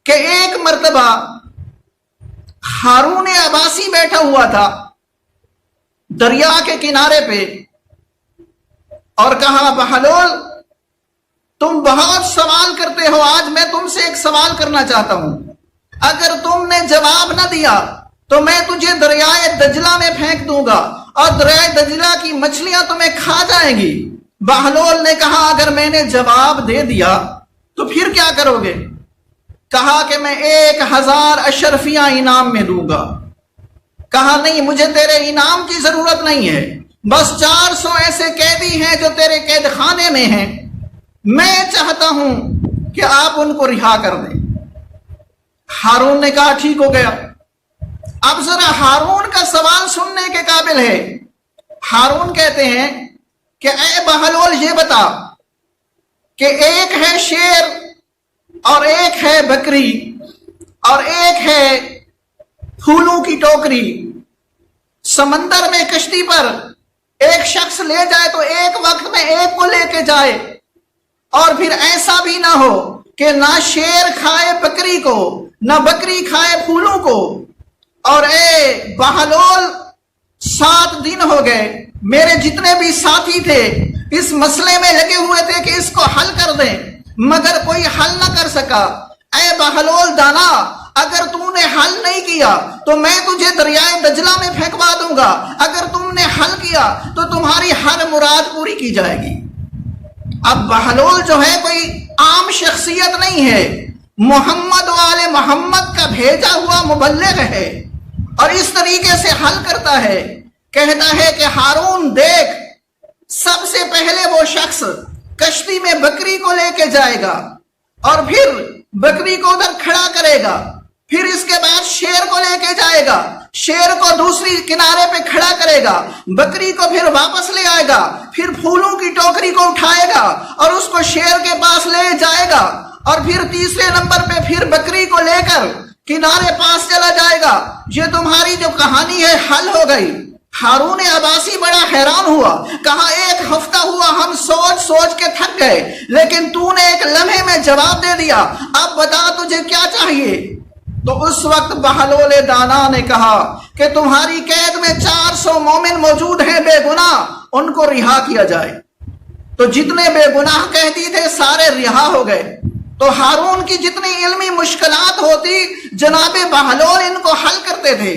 کہ ایک مرتبہ ہارون عباسی بیٹھا ہوا تھا دریا کے کنارے پہ اور کہا بہلول تم بہت سوال کرتے ہو، آج میں تم سے ایک سوال کرنا چاہتا ہوں، اگر تم نے جواب نہ دیا تو میں تجھے دریائے دجلہ میں پھینک دوں گا اور دریائے دجلہ کی مچھلیاں تمہیں کھا جائیں گی۔ بہلول نے کہا اگر میں نے جواب دے دیا تو پھر کیا کرو گے؟ کہا کہ میں 1000 اشرفیاں انعام میں دوں گا۔ کہا نہیں، مجھے تیرے انعام کی ضرورت نہیں ہے، بس 400 ایسے قیدی ہیں جو تیرے قید خانے میں ہیں، میں چاہتا ہوں کہ آپ ان کو رہا کر دیں۔ ہارون نے کہا ٹھیک ہو گیا۔ اب ذرا ہارون کا سوال سننے کے قابل ہے۔ ہارون کہتے ہیں کہ اے بہلول یہ بتا کہ ایک ہے شیر اور ایک ہے بکری اور ایک ہے پھولوں کی ٹوکری، سمندر میں کشتی پر ایک شخص لے جائے تو ایک وقت میں ایک کو لے کے جائے، اور پھر ایسا بھی نہ ہو کہ نہ شیر کھائے بکری کو نہ بکری کھائے پھولوں کو۔ اور اے بہلول 7 دن ہو گئے، میرے جتنے بھی ساتھی تھے اس مسئلے میں لگے ہوئے تھے کہ اس کو حل کر دیں، مگر کوئی حل نہ کر سکا۔ اے بہلول دانا، اگر تم نے حل نہیں کیا تو میں تجھے دریائے دجلہ میں پھینکوا دوں گا، اگر تم نے حل کیا تو تمہاری ہر مراد پوری کی جائے گی۔ اب بہلول جو ہے کوئی عام شخصیت نہیں ہے، محمد والے محمد کا بھیجا ہوا مبلغ ہے، اور اس طریقے سے حل کرتا ہے۔ کہتا ہے کہ ہارون دیکھ، سب سے پہلے وہ شخص کشتی میں بکری کو لے کے جائے گا اور پھر بکری کو ادھر کھڑا کرے گا، پھر اس کے بعد شیر کو لے کے جائے گا، شیر کو دوسری کنارے پہ کھڑا کرے گا، بکری کو پھر واپس لے آئے گا، پھر پھولوں کی ٹوکری کو اٹھائے گا اور اس کو شیر کے پاس لے جائے گا، اور پھر تیسرے نمبر پہ پھر بکری کو لے کر کنارے پاس چلا جائے گا۔ یہ تمہاری جو کہانی ہے حل ہو گئی۔ ہارون عباسی بڑا حیران ہوا، کہا 1 ہفتہ ہوا ہم سوچ سوچ کے تھک گئے، لیکن تو نے ایک لمحے میں جواب دے دیا، اب بتا تجھے کیا چاہیے؟ تو اس وقت بہلول دانا نے کہا کہ تمہاری قید میں 400 مومن موجود ہیں بے گناہ، ان کو رہا کیا جائے۔ تو جتنے بے گناہ قیدی تھے سارے رہا ہو گئے۔ تو ہارون کی جتنی علمی مشکلات ہوتی جناب بہلول ان کو حل کرتے تھے۔